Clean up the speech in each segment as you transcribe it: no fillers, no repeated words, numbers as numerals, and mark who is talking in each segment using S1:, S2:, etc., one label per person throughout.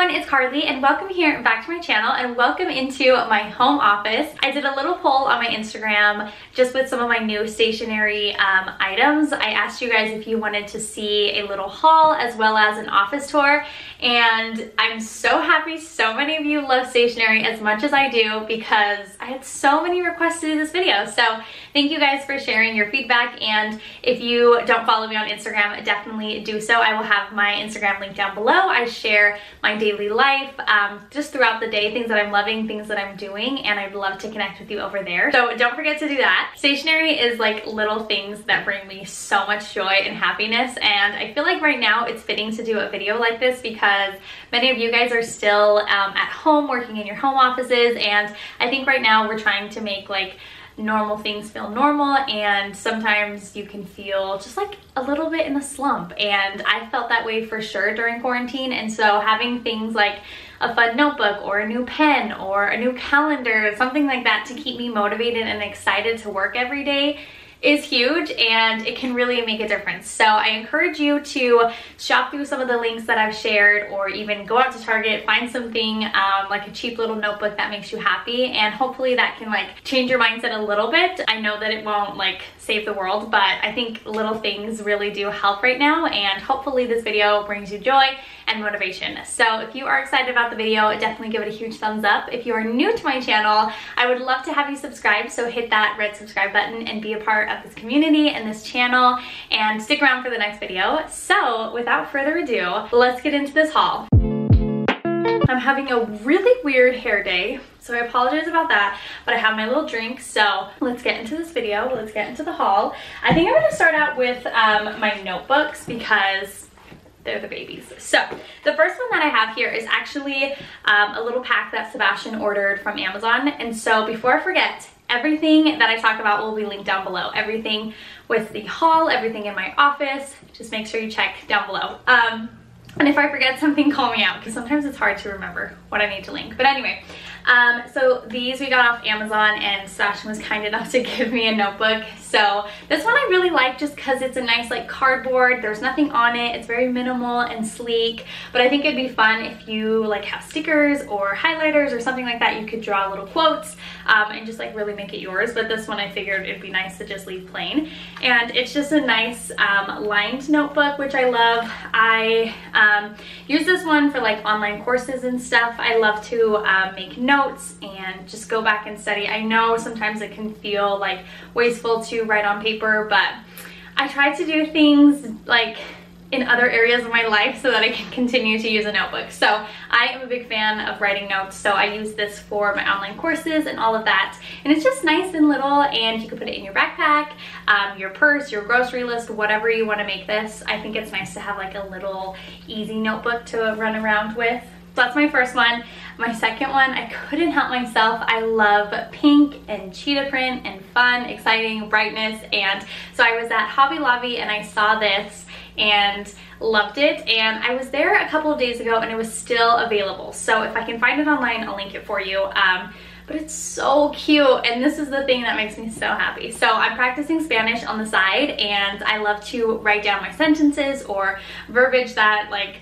S1: everyone, it's Carly and welcome here back to my channel and welcome into my home office. I did a little poll on my Instagram just with some of my new stationery items. I asked you guys if you wanted to see a little haul as well as an office tour, and I'm so happy so many of you love stationery as much as I do because I had so many requests to do this video. So thank you guys for sharing your feedback, and if you don't follow me on Instagram, definitely do so. I will have my Instagram link down below. I share my daily life just throughout the day, things that I'm loving, things that I'm doing, and I'd love to connect with you over there. So don't forget to do that. Stationery is like little things that bring me so much joy and happiness, and I feel like right now it's fitting to do a video like this because many of you guys are still at home working in your home offices, and I think right now we're trying to make like normal things feel normal, and sometimes you can feel just like a little bit in a slump, and I felt that way for sure during quarantine. And so having things like a fun notebook or a new pen or a new calendar, something like that to keep me motivated and excited to work every day is huge, and it can really make a difference. So I encourage you to shop through some of the links that I've shared, or even go out to Target, find something like a cheap little notebook that makes you happy, and hopefully that can like change your mindset a little bit. I know that it won't like save the world, but I think little things really do help right now, and hopefully this video brings you joy and motivation. So if you are excited about the video, definitely give it a huge thumbs up. If you are new to my channel, I would love to have you subscribe, so hit that red subscribe button and be a part of this community and this channel, and stick around for the next video. So without further ado, let's get into this haul. I'm having a really weird hair day, so I apologize about that, but I have my little drink, so let's get into this video. Let's get into the haul. I think I'm going to start out with my notebooks because they're the babies. So the first one that I have here is actually a little pack that Sebastian ordered from Amazon. And so before I forget, everything that I talk about will be linked down below. Everything with the haul, everything in my office, just make sure you check down below. And if I forget something, call me out, because sometimes it's hard to remember what I need to link. But anyway, so these we got off Amazon, and Sebastian was kind enough to give me a notebook. So this one I really like just because it's a nice like cardboard. There's nothing on it. It's very minimal and sleek, but I think it'd be fun if you like have stickers or highlighters or something like that. You could draw little quotes and just like really make it yours. But this one I figured it'd be nice to just leave plain. And it's just a nice lined notebook, which I love. I use this one for like online courses and stuff. I love to make notes and just go back and study. I know sometimes it can feel like wasteful to write on paper, but I try to do things like in other areas of my life so that I can continue to use a notebook. So I am a big fan of writing notes, so I use this for my online courses and all of that. And it's just nice and little, and you can put it in your backpack, your purse, your grocery list, whatever you want to make this. I think it's nice to have like a little easy notebook to run around with. So that's my first one. My second one, I couldn't help myself. I love pink and cheetah print and fun, exciting, brightness. And so I was at Hobby Lobby and I saw this and loved it. And I was there a couple of days ago and it was still available. So if I can find it online, I'll link it for you. But it's so cute, and this is the thing that makes me so happy. So I'm practicing Spanish on the side, and I love to write down my sentences or verbiage that like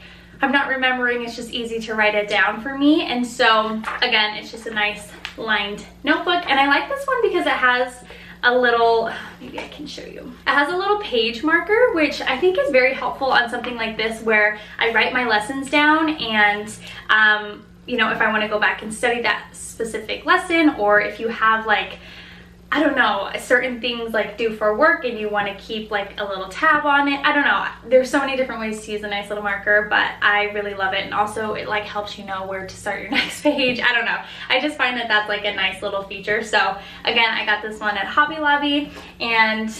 S1: I'm not remembering. It's just easy to write it down for me. And so again, it's just a nice lined notebook, and I like this one because it has a little, maybe I can show you. It has a little page marker, which I think is very helpful on something like this where I write my lessons down, and you know, if I want to go back and study that specific lesson, or if you have like, I don't know, certain things like due for work and you want to keep like a little tab on it. I don't know. There's so many different ways to use a nice little marker, but I really love it. And also it like helps you know where to start your next page. I don't know. I just find that that's like a nice little feature. So again, I got this one at Hobby Lobby, and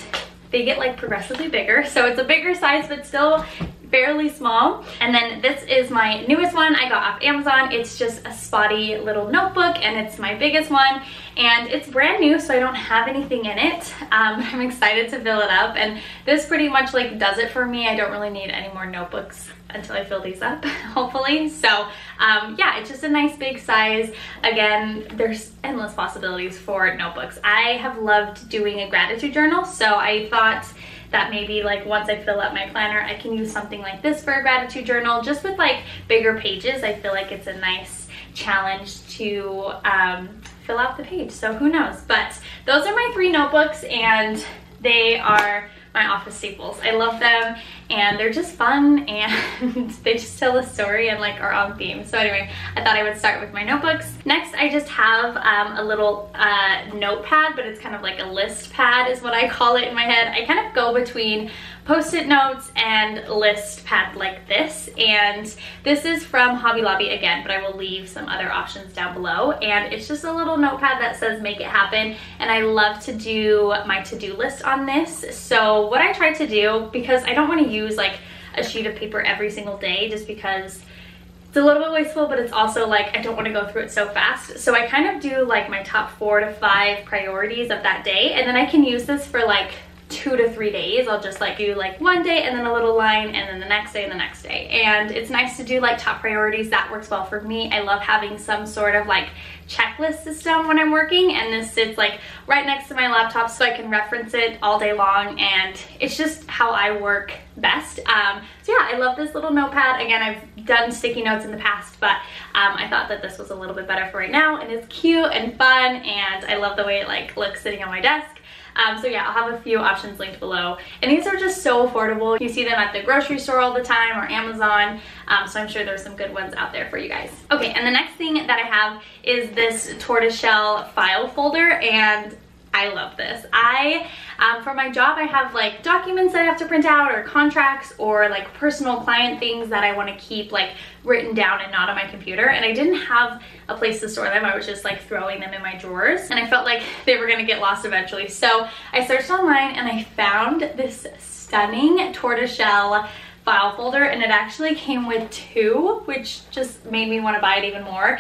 S1: they get like progressively bigger. So it's a bigger size, but still fairly small. And then this is my newest one I got off Amazon. It's just a spotty little notebook, and it's my biggest one, and it's brand new, so I don't have anything in it. I'm excited to fill it up, and this pretty much like does it for me. I don't really need any more notebooks until I fill these up, hopefully. So yeah, it's just a nice big size. Again, there's endless possibilities for notebooks. I have loved doing a gratitude journal, so I thought that maybe like once I fill out my planner, I can use something like this for a gratitude journal. Just with like bigger pages, I feel like it's a nice challenge to fill out the page. So who knows? But those are my 3 notebooks, and they are my office staples. I love them, and they're just fun, and they just tell a story and like are on theme. So anyway, I thought I would start with my notebooks. Next, I just have a little notepad, but it's kind of like a list pad is what I call it in my head. I kind of go between post-it notes and list pad like this, and this is from Hobby Lobby again, but I will leave some other options down below. And it's just a little notepad that says make it happen, and I love to do my to-do list on this. So what I try to do, because I don't want to use like a sheet of paper every single day, just because it's a little bit wasteful, but it's also like I don't want to go through it so fast. So I kind of do like my top 4 to 5 priorities of that day, and then I can use this for like 2 to 3 days. I'll just like do like one day and then a little line, and then the next day and the next day. And it's nice to do like top priorities. That works well for me. I love having some sort of like checklist system when I'm working, and this sits like right next to my laptop so I can reference it all day long, and it's just how I work best. So yeah, I love this little notepad. Again, I've done sticky notes in the past, but I thought that this was a little bit better for right now, and it's cute and fun, and I love the way it like looks sitting on my desk. So yeah, I'll have a few options linked below, and these are just so affordable. You see them at the grocery store all the time, or Amazon, so I'm sure there's some good ones out there for you guys. Okay, and the next thing that I have is this tortoiseshell file folder, and I love this. For my job, I have like documents that I have to print out, or contracts, or like personal client things that I want to keep like written down and not on my computer, and I didn't have a place to store them. I was just like throwing them in my drawers, and I felt like they were gonna get lost eventually. So I searched online, and I found this stunning tortoiseshell file folder, and it actually came with 2, which just made me want to buy it even more.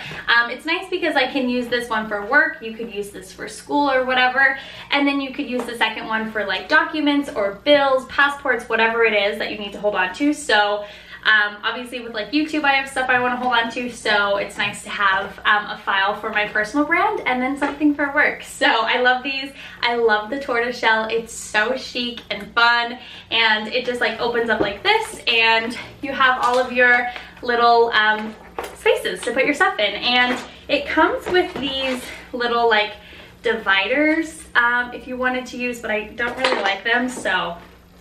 S1: It's nice because I can use this one for work, you could use this for school or whatever, and then you could use the second one for like documents or bills, passports, whatever it is that you need to hold on to. So obviously with like YouTube, I have stuff I want to hold on to, so it's nice to have a file for my personal brand and then something for work. So I love these. I love the tortoiseshell. It's so chic and fun, and it just like opens up like this, and you have all of your little spaces to put your stuff in. And it comes with these little like dividers if you wanted to use, but I don't really like them, so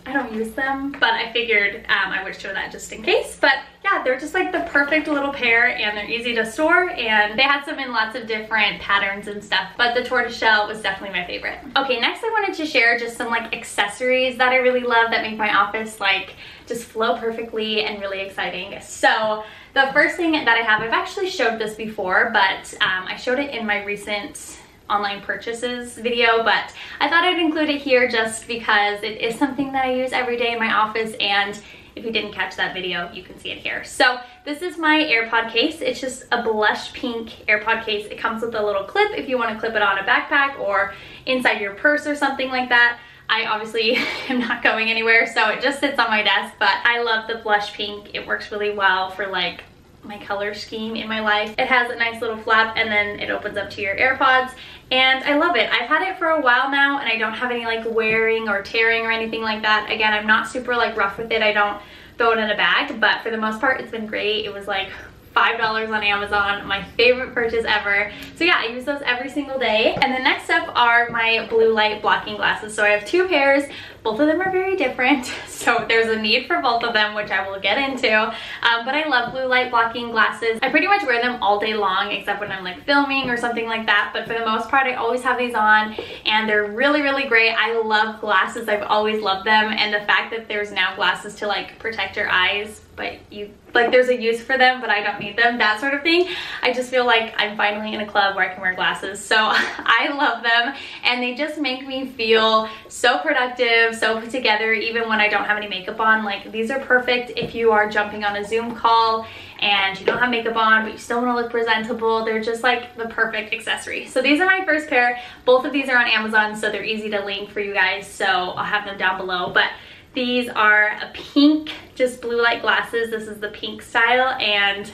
S1: I don't use them, but I figured I would show that just in case. But yeah, they're just like the perfect little pair, and they're easy to store, and they had some in lots of different patterns and stuff, but the tortoiseshell was definitely my favorite. Okay, next I wanted to share just some like accessories that I really love that make my office like just flow perfectly and really exciting. So the first thing that I have, I've actually showed this before, but I showed it in my recent online purchases video, but I thought I'd include it here just because it is something that I use every day in my office, and if you didn't catch that video, you can see it here. So this is my AirPod case. It's just a blush pink AirPod case. It comes with a little clip if you want to clip it on a backpack or inside your purse or something like that. I obviously am not going anywhere, so it just sits on my desk, but I love the blush pink. It works really well for like my color scheme in my life. It has a nice little flap, and then it opens up to your AirPods, and I love it. I've had it for a while now, and I don't have any like wearing or tearing or anything like that. Again, I'm not super like rough with it. I don't throw it in a bag, but for the most part, it's been great. It was like $5 on Amazon, my favorite purchase ever. So yeah, I use those every single day. And then next up are my blue light blocking glasses. So I have 2 pairs. Both of them are very different, so there's a need for both of them, which I will get into. But I love blue light blocking glasses. I pretty much wear them all day long, except when I'm like filming or something like that. But for the most part, I always have these on, and they're really, really great. I love glasses. I've always loved them, and the fact that there's now glasses to like protect your eyes, but you like there's a use for them, but I don't need them, that sort of thing. I just feel like I'm finally in a club where I can wear glasses. So I love them, and they just make me feel so productive, so put together, even when I don't have any makeup on. Like, these are perfect if you are jumping on a Zoom call and you don't have makeup on, but you still want to look presentable. They're just like the perfect accessory. So these are my first pair. Both of these are on Amazon, so they're easy to link for you guys, so I'll have them down below. But these are a pink, just blue light glasses. This is the pink style, and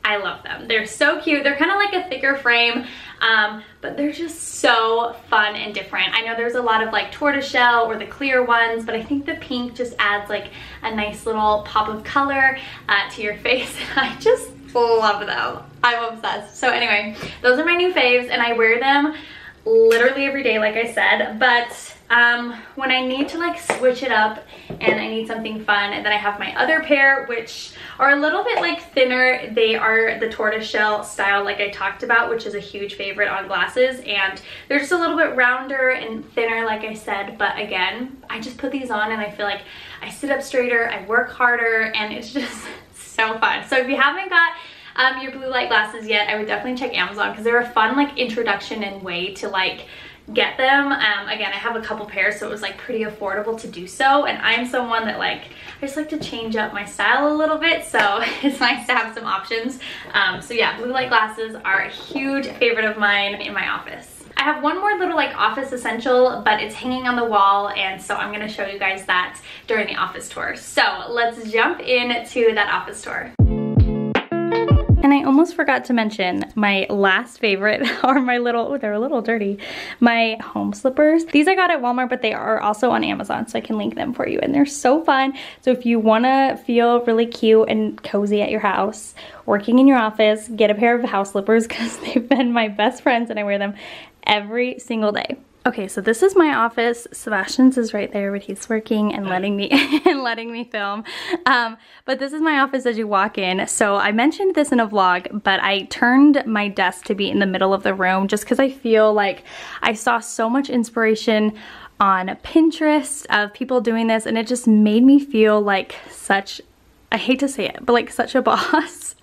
S1: I love them. They're so cute. They're kind of like a thicker frame, but they're just so fun and different. I know there's a lot of like tortoiseshell or the clear ones, but I think the pink just adds like a nice little pop of color to your face. I just love them. I'm obsessed. So anyway, those are my new faves, and I wear them literally every day, like I said. But when I need to like switch it up and I need something fun, and then I have my other pair, which are a little bit like thinner. They are the tortoiseshell style like I talked about, which is a huge favorite on glasses, and they're just a little bit rounder and thinner like I said. But again, I just put these on and I feel like I sit up straighter, I work harder, and it's just so fun. So if you haven't got your blue light glasses yet, I would definitely check Amazon, because they're a fun like introduction and way to like get them. Again, I have a couple pairs, so it was like pretty affordable to do so, and I'm someone that like, I just like to change up my style a little bit, so it's nice to have some options. So yeah, blue light glasses are a huge favorite of mine in my office. I have one more little like office essential, but it's hanging on the wall, and so I'm going to show you guys that during the office tour. So let's jump into that office tour. And I almost forgot to mention my last favorite are my little, oh, they're a little dirty, my home slippers. These I got at Walmart, but they are also on Amazon, so I can link them for you. And they're so fun. So if you wanna feel really cute and cozy at your house, working in your office, get a pair of house slippers, because they've been my best friends and I wear them every single day. Okay, so this is my office. Sebastian's is right there, but he's working and letting me film. But this is my office as you walk in. So I mentioned this in a vlog, but I turned my desk to be in the middle of the room just because I feel like I saw so much inspiration on Pinterest of people doing this, and it just made me feel like such, I hate to say it, but like such a boss.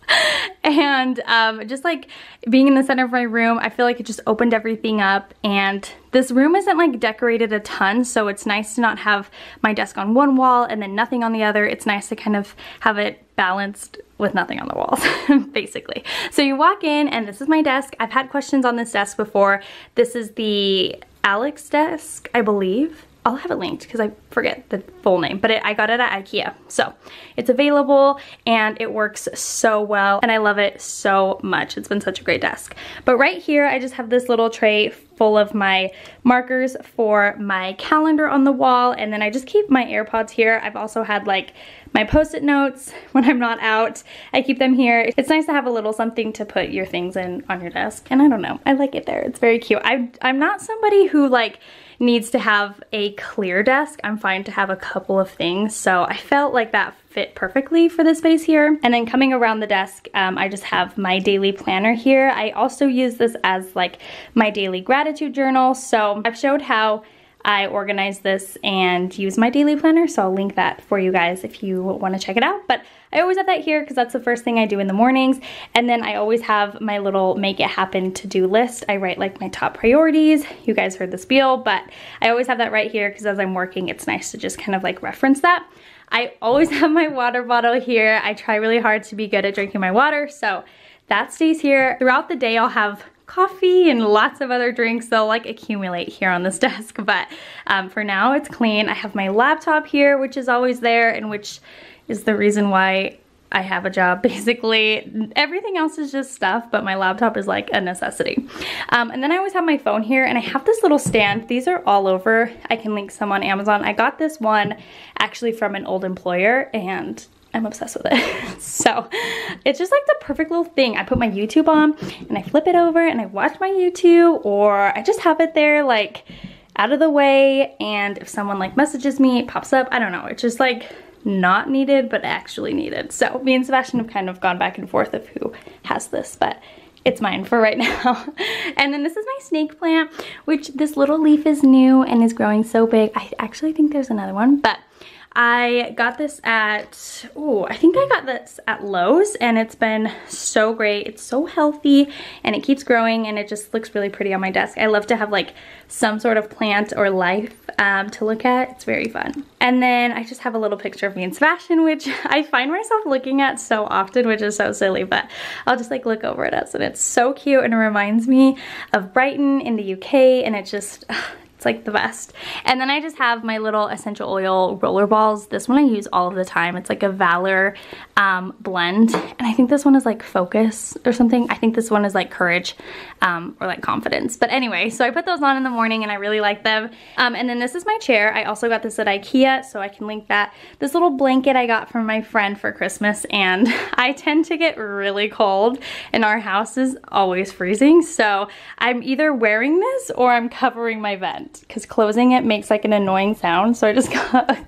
S1: And just like being in the center of my room, I feel like it just opened everything up. And this room isn't like decorated a ton, so it's nice to not have my desk on one wall and then nothing on the other. It's nice to kind of have it balanced with nothing on the walls, basically. So you walk in and this is my desk. I've had questions on this desk before. This is the Alex desk, I believe. I'll have it linked because I forget the full name, but I got it at IKEA. So it's available and it works so well, and I love it so much. It's been such a great desk. But right here, I just have this little tray full of my markers for my calendar on the wall, and then I just keep my AirPods here. I've also had like my post-it notes when I'm not out. I keep them here. It's nice to have a little something to put your things in on your desk, and I don't know, I like it there. It's very cute. I'm not somebody who like needs to have a clear desk. I'm fine to have a couple of things, so I felt like that fit perfectly for this space here. And then coming around the desk, I just have my daily planner here. I also use this as like my daily gratitude journal, so I've showed how I organize this and use my daily planner, so I'll link that for you guys if you want to check it out. But I always have that here because that's the first thing I do in the mornings. And then I always have my little make it happen to-do list. I write like my top priorities. You guys heard the spiel, but I always have that right here because as I'm working, it's nice to just kind of like reference that. I always have my water bottle here. I try really hard to be good at drinking my water, so that stays here. Throughout the day, I'll have coffee and lots of other drinks. They'll like accumulate here on this desk, but for now it's clean. I have my laptop here, which is always there, and which is the reason why I have a job, basically. Everything else is just stuff, but my laptop is like a necessity. And then I always have my phone here, and I have this little stand. These are all over. I can link some on Amazon. I got this one actually from an old employer, and I'm obsessed with it. So it's just like the perfect little thing. I put my YouTube on and I flip it over and I watch my YouTube, or I just have it there like out of the way, and if someone like messages me, it pops up. I don't know, it's just like not needed but actually needed. So me and Sebastian have kind of gone back and forth of who has this, but it's mine for right now. And then this is my snake plant, which this little leaf is new and is growing so big. I actually think there's another one, but I got this at, I think I got this at Lowe's, and it's been so great. It's so healthy and it keeps growing, and it just looks really pretty on my desk. I love to have like some sort of plant or life to look at. It's very fun. And then I just have a little picture of me and Sebastian, which I find myself looking at so often, which is so silly, but I'll just like look over at us, and it's so cute, and it reminds me of Brighton in the UK, and it just, It's like the best. And then I just have my little essential oil roller balls. This one I use all of the time. It's like a Valor blend. And I think this one is like Focus or something. I think this one is like Courage or like Confidence. But anyway, so I put those on in the morning and I really like them. And then this is my chair. I also got this at IKEA, so I can link that. This little blanket I got from my friend for Christmas, and I tend to get really cold and our house is always freezing. So I'm either wearing this or I'm covering my vent, because closing it makes like an annoying sound. So I just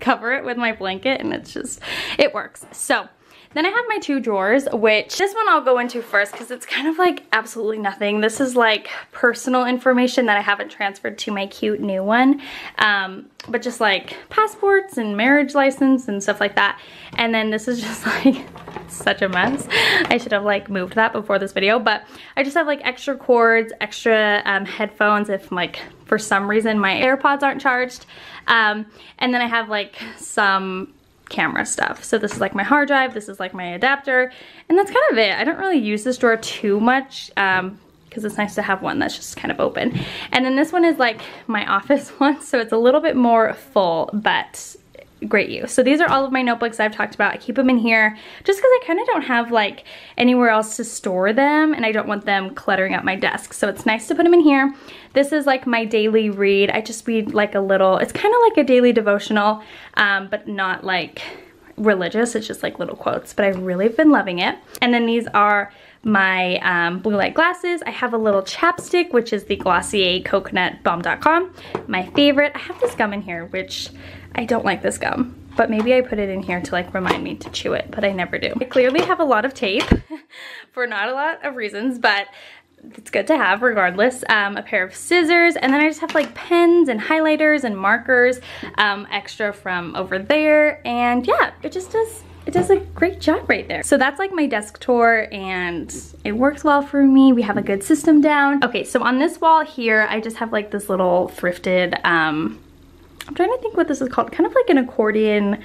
S1: cover it with my blanket and it works. So then I have my 2 drawers, which this one I'll go into first because it's kind of like absolutely nothing. This is like personal information that I haven't transferred to my cute new one. But just like passports and marriage license and stuff like that. And then this is just like such a mess. I should have like moved that before this video, but I just have like extra cords, extra headphones if like for some reason my AirPods aren't charged. And then I have like some camera stuff. So this is like my hard drive, this is like my adapter, and that's kind of it. I don't really use this drawer too much because it's nice to have one that's just kind of open. And then this one is like my office one, so it's a little bit more full, but great use. So these are all of my notebooks I've talked about. I keep them in here just because I kind of don't have like anywhere else to store them, and I don't want them cluttering up my desk. So it's nice to put them in here. This is like my daily read. I just read like a little, it's kind of like a daily devotional, but not like religious. It's just like little quotes, but I really have been loving it. And then these are my blue light glasses. I have a little chapstick, which is the Glossier Coconut Balm.com. My favorite. I have this gum in here, which I don't like this gum, but maybe I put it in here to like remind me to chew it, but I never do. I clearly have a lot of tape for not a lot of reasons, but it's good to have regardless. A pair of scissors, and then I just have like pens and highlighters and markers extra from over there. And yeah, it does a great job right there. So that's like my desk tour, and it works well for me. We have a good system down. Okay, so on this wall here, I just have like this little thrifted, I'm trying to think what this is called, kind of like an accordion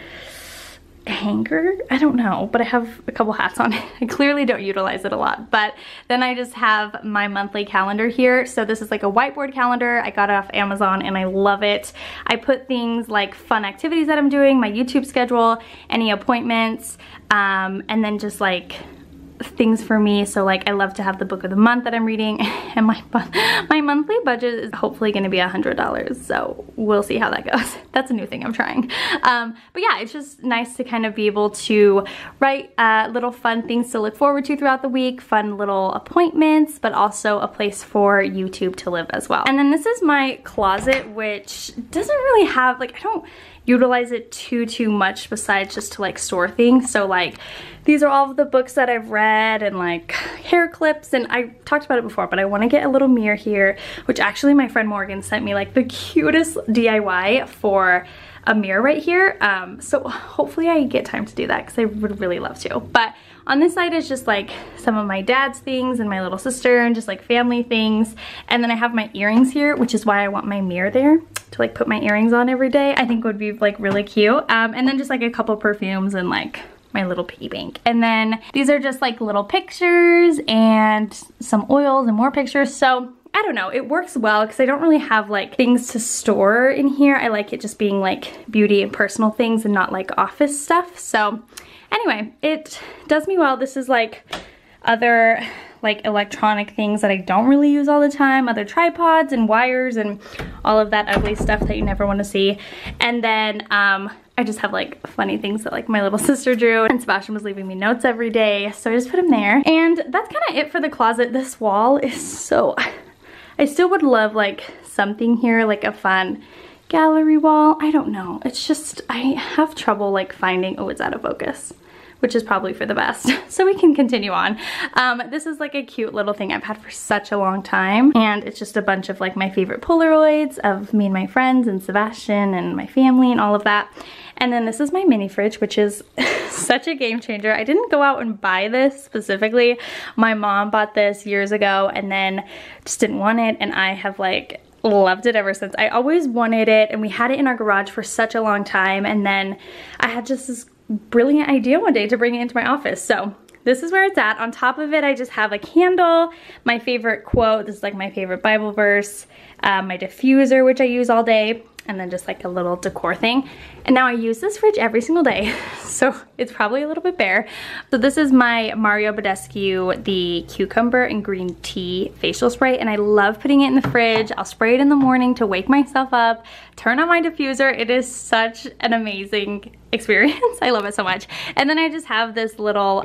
S1: hanger. I don't know, but I have a couple hats on it. I clearly don't utilize it a lot. But then I just have my monthly calendar here. So this is like a whiteboard calendar. I got it off Amazon and I love it. I put things like fun activities that I'm doing, my YouTube schedule, any appointments, and then just like things for me. So like I love to have the book of the month that I'm reading, and my monthly budget is hopefully going to be $100, so we'll see how that goes. That's a new thing I'm trying. But yeah, it's just nice to kind of be able to write little fun things to look forward to throughout the week, fun little appointments, but also a place for YouTube to live as well. And then this is my closet, which doesn't really have, like, I don't utilize it too much besides just to like store things. So like these are all of the books that I've read, and like hair clips, and I talked about it before, but I want to get a little mirror here, which actually my friend Morgan sent me like the cutest DIY for a mirror right here. So hopefully I get time to do that because I would really love to. But on this side is just like some of my dad's things and my little sister and just like family things. And then I have my earrings here, which is why I want my mirror there to like put my earrings on every day. I think would be like really cute. And then just like a couple perfumes and like my little piggy bank. And then these are just like little pictures and some oils and more pictures. So I don't know, it works well because I don't really have like things to store in here. I like it just being like beauty and personal things and not like office stuff. So anyway, it does me well. This is like other like electronic things that I don't really use all the time, other tripods and wires and all of that ugly stuff that you never want to see. And then I just have like funny things that like my little sister drew, and Sebastian was leaving me notes every day, so I just put them there. And that's kind of it for the closet. This wall is so, I still would love like something here, like a fun gallery wall. I don't know, it's just, I have trouble like finding, oh, it's out of focus, which is probably for the best. So we can continue on. This is like a cute little thing I've had for such a long time. And it's just a bunch of like my favorite Polaroids of me and my friends and Sebastian and my family and all of that. And then this is my mini fridge, which is such a game changer. I didn't go out and buy this specifically. My mom bought this years ago and then just didn't want it. And I have like loved it ever since. I always wanted it, and we had it in our garage for such a long time. And then I had just this brilliant idea one day to bring it into my office. So this is where it's at. On top of it, I just have a candle, my favorite quote, this is like my favorite Bible verse, my diffuser, which I use all day, and then just like a little decor thing. And now I use this fridge every single day, so it's probably a little bit bare. So this is my Mario Badescu, the cucumber and green tea facial spray, and I love putting it in the fridge. I'll spray it in the morning to wake myself up, turn on my diffuser. It is such an amazing experience. I love it so much. And then I just have this little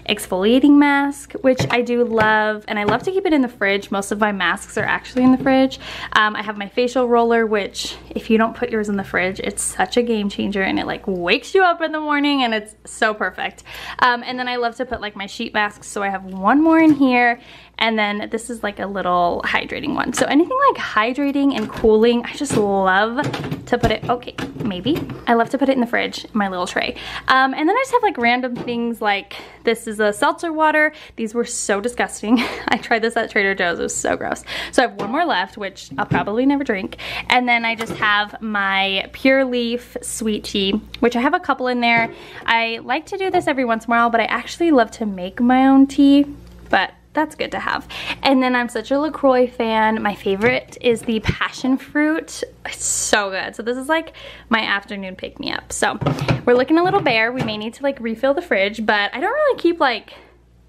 S1: exfoliating mask, which I do love, and I love to keep it in the fridge. Most of my masks are actually in the fridge. I have my facial roller, which if you don't put yours in the fridge, it's such a game changer, and it like wakes you up in the morning, and it's so perfect. And then I love to put like my sheet masks, so I have one more in here. And then this is like a little hydrating one. So anything like hydrating and cooling, I just love to put it, okay, maybe. I love to put it in the fridge, in my little tray. And then I just have like random things like, this is a seltzer water. These were so disgusting. I tried this at Trader Joe's, it was so gross. So I have one more left, which I'll probably never drink. And then I just have my Pure Leaf sweet tea, which I have a couple in there. I like to do this every once in a while, but I actually love to make my own tea, but that's good to have. And then I'm such a LaCroix fan. My favorite is the passion fruit. It's so good. So this is like my afternoon pick-me-up. So we're looking a little bare. We may need to like refill the fridge, but I don't really keep like,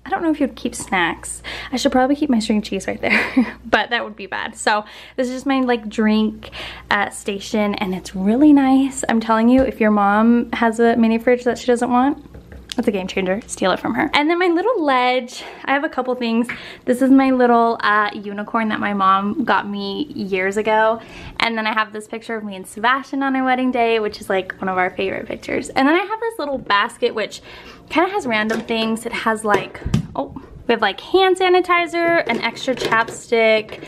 S1: I don't know if you'd keep snacks. I should probably keep my string cheese right there, but that would be bad. So this is just my like drink station, and it's really nice. I'm telling you, if your mom has a mini fridge that she doesn't want, that's a game changer. Steal it from her. And then my little ledge, I have a couple things. This is my little unicorn that my mom got me years ago. And then I have this picture of me and Sebastian on our wedding day, which is like one of our favorite pictures. And then I have this little basket, which kind of has random things. It has like, oh, we have like hand sanitizer, an extra chapstick,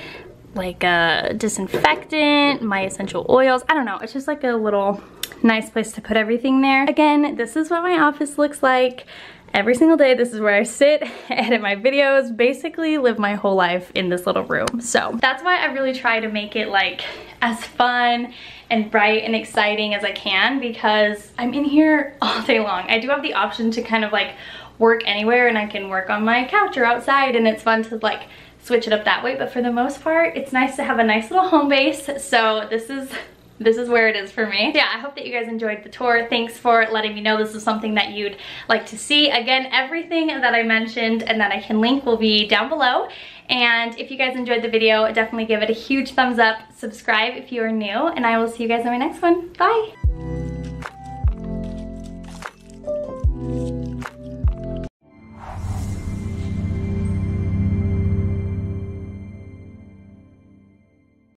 S1: like a disinfectant, my essential oils. I don't know. It's just like a little nice place to put everything there. Again, this is what my office looks like every single day. This is where I sit, edit my videos, basically live my whole life in this little room. So that's why I really try to make it like as fun and bright and exciting as I can, because I'm in here all day long. I do have the option to kind of like work anywhere, and I can work on my couch or outside, and it's fun to like switch it up that way. But for the most part, it's nice to have a nice little home base. So this is where it is for me. Yeah, I hope that you guys enjoyed the tour. Thanks for letting me know this is something that you'd like to see. Again, everything that I mentioned and that I can link will be down below. And if you guys enjoyed the video, definitely give it a huge thumbs up. Subscribe if you are new, and I will see you guys in my next one. Bye.